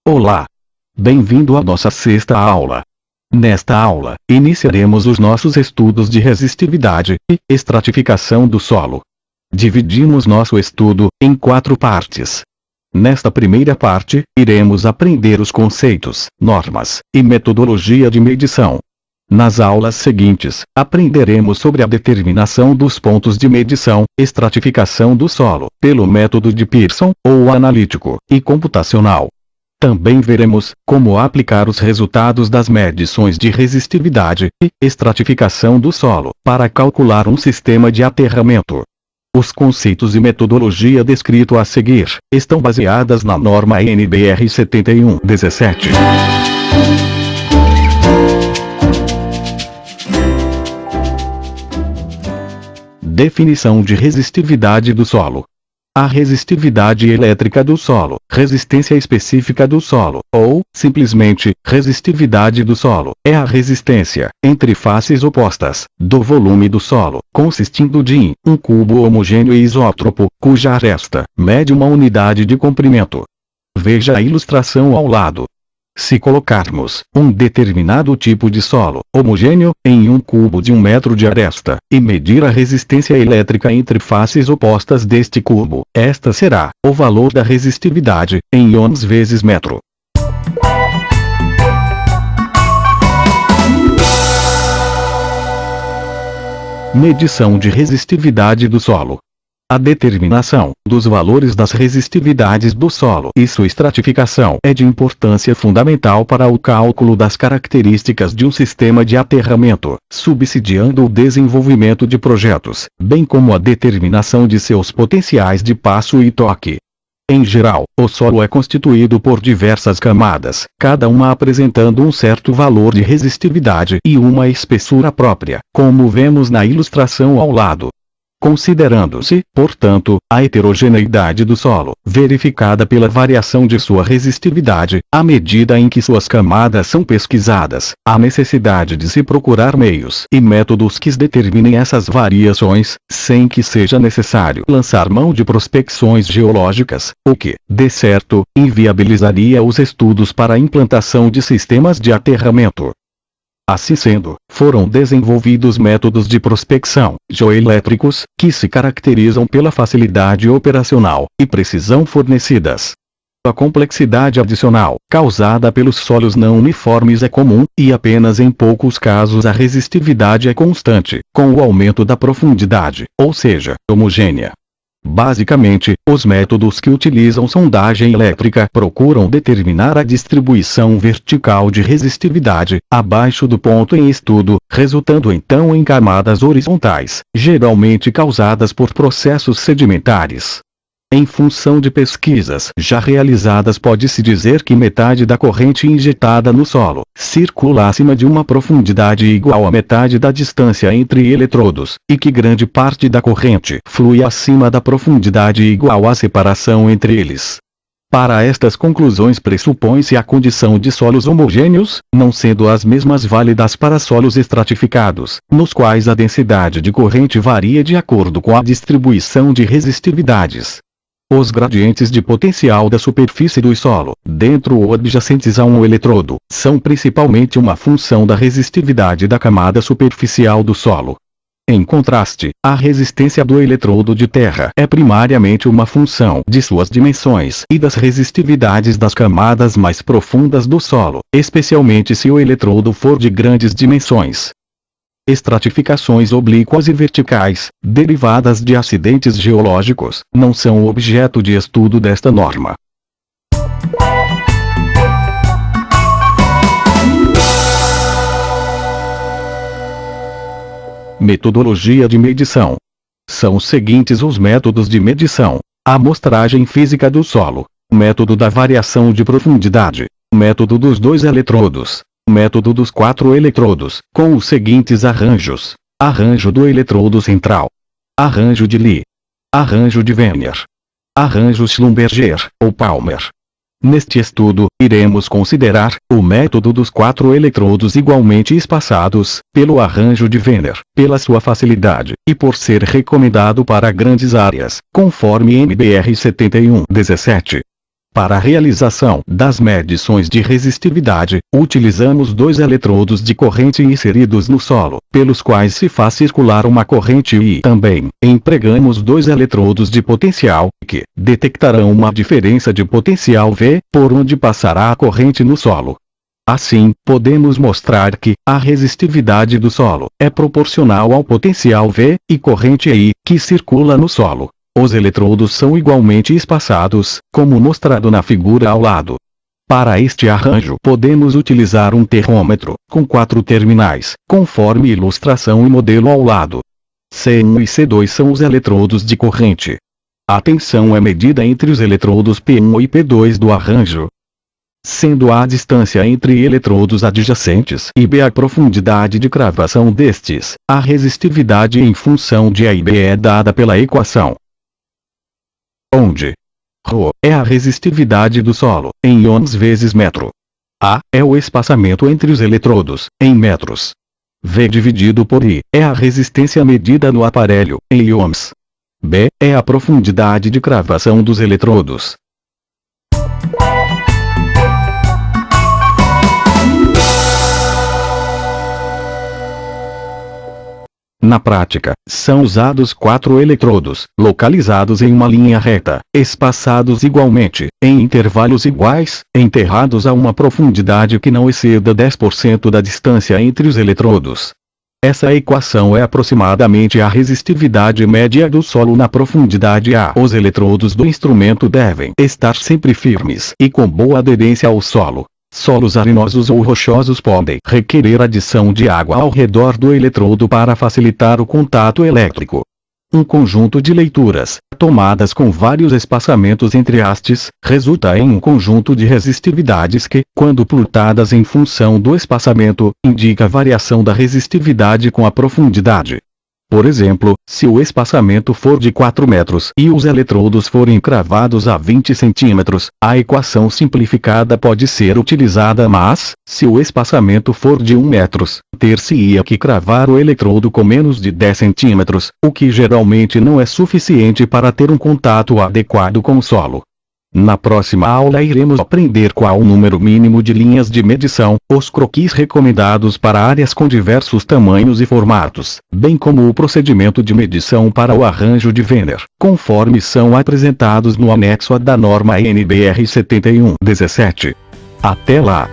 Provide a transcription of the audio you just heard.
Olá! Bem-vindo à nossa sexta aula. Nesta aula, iniciaremos os nossos estudos de resistividade e estratificação do solo. Dividimos nosso estudo em 4 partes. Nesta primeira parte, iremos aprender os conceitos, normas e metodologia de medição. Nas aulas seguintes, aprenderemos sobre a determinação dos pontos de medição, estratificação do solo, pelo método de Pearson, ou analítico, e computacional. Também veremos como aplicar os resultados das medições de resistividade e estratificação do solo para calcular um sistema de aterramento. Os conceitos e metodologia descritos a seguir estão baseadas na norma NBR 7117. Definição de resistividade do solo. A resistividade elétrica do solo, resistência específica do solo, ou, simplesmente, resistividade do solo, é a resistência, entre faces opostas, do volume do solo, consistindo de um cubo homogêneo e isótropo, cuja aresta mede uma unidade de comprimento. Veja a ilustração ao lado. Se colocarmos um determinado tipo de solo, homogêneo, em um cubo de 1 metro de aresta, e medir a resistência elétrica entre faces opostas deste cubo, esta será o valor da resistividade, em ohms vezes metro. Medição de resistividade do solo. A determinação dos valores das resistividades do solo e sua estratificação é de importância fundamental para o cálculo das características de um sistema de aterramento, subsidiando o desenvolvimento de projetos, bem como a determinação de seus potenciais de passo e toque. Em geral, o solo é constituído por diversas camadas, cada uma apresentando um certo valor de resistividade e uma espessura própria, como vemos na ilustração ao lado. Considerando-se, portanto, a heterogeneidade do solo, verificada pela variação de sua resistividade, à medida em que suas camadas são pesquisadas, a necessidade de se procurar meios e métodos que determinem essas variações, sem que seja necessário lançar mão de prospecções geológicas, o que, de certo, inviabilizaria os estudos para a implantação de sistemas de aterramento. Assim sendo, foram desenvolvidos métodos de prospecção geoelétricos, que se caracterizam pela facilidade operacional e precisão fornecidas. A complexidade adicional, causada pelos solos não uniformes é comum, e apenas em poucos casos a resistividade é constante, com o aumento da profundidade, ou seja, homogênea. Basicamente, os métodos que utilizam sondagem elétrica procuram determinar a distribuição vertical de resistividade, abaixo do ponto em estudo, resultando então em camadas horizontais, geralmente causadas por processos sedimentares. Em função de pesquisas já realizadas, pode-se dizer que metade da corrente injetada no solo circula acima de uma profundidade igual à metade da distância entre eletrodos, e que grande parte da corrente flui acima da profundidade igual à separação entre eles. Para estas conclusões pressupõe-se a condição de solos homogêneos, não sendo as mesmas válidas para solos estratificados, nos quais a densidade de corrente varia de acordo com a distribuição de resistividades. Os gradientes de potencial da superfície do solo, dentro ou adjacentes a um eletrodo, são principalmente uma função da resistividade da camada superficial do solo. Em contraste, a resistência do eletrodo de terra é primariamente uma função de suas dimensões e das resistividades das camadas mais profundas do solo, especialmente se o eletrodo for de grandes dimensões. Estratificações oblíquas e verticais, derivadas de acidentes geológicos, não são objeto de estudo desta norma. Metodologia de medição. São os seguintes os métodos de medição: a amostragem física do solo, método da variação de profundidade, método dos 2 eletrodos, método dos 4 eletrodos, com os seguintes arranjos: arranjo do eletrodo central, arranjo de Lie, arranjo de Werner, arranjo Schlumberger, ou Palmer. Neste estudo, iremos considerar o método dos 4 eletrodos igualmente espaçados, pelo arranjo de Werner, pela sua facilidade, e por ser recomendado para grandes áreas, conforme NBR 7117. Para a realização das medições de resistividade, utilizamos dois eletrodos de corrente inseridos no solo, pelos quais se faz circular uma corrente, e também empregamos dois eletrodos de potencial, que detectarão uma diferença de potencial V, por onde passará a corrente no solo. Assim, podemos mostrar que a resistividade do solo é proporcional ao potencial V, e corrente I, que circula no solo. Os eletrodos são igualmente espaçados, como mostrado na figura ao lado. Para este arranjo podemos utilizar um termômetro, com 4 terminais, conforme ilustração e modelo ao lado. C1 e C2 são os eletrodos de corrente. A tensão é medida entre os eletrodos P1 e P2 do arranjo, sendo a distância entre eletrodos adjacentes e B a profundidade de cravação destes. A resistividade em função de A e B é dada pela equação, onde ρ é a resistividade do solo, em ohms vezes metro. A é o espaçamento entre os eletrodos, em metros. V dividido por I é a resistência medida no aparelho, em ohms. B é a profundidade de cravação dos eletrodos. Na prática, são usados 4 eletrodos, localizados em uma linha reta, espaçados igualmente, em intervalos iguais, enterrados a uma profundidade que não exceda 10% da distância entre os eletrodos. Essa equação é aproximadamente a resistividade média do solo na profundidade A. Os eletrodos do instrumento devem estar sempre firmes e com boa aderência ao solo. Solos arenosos ou rochosos podem requerer adição de água ao redor do eletrodo para facilitar o contato elétrico. Um conjunto de leituras, tomadas com vários espaçamentos entre hastes, resulta em um conjunto de resistividades que, quando plutadas em função do espaçamento, indica a variação da resistividade com a profundidade. Por exemplo, se o espaçamento for de 4 metros e os eletrodos forem cravados a 20 centímetros, a equação simplificada pode ser utilizada, mas, se o espaçamento for de 1 metro, ter-se-ia que cravar o eletrodo com menos de 10 centímetros, o que geralmente não é suficiente para ter um contato adequado com o solo. Na próxima aula iremos aprender qual o número mínimo de linhas de medição, os croquis recomendados para áreas com diversos tamanhos e formatos, bem como o procedimento de medição para o arranjo de Wiener, conforme são apresentados no anexo A da norma NBR 7117. Até lá!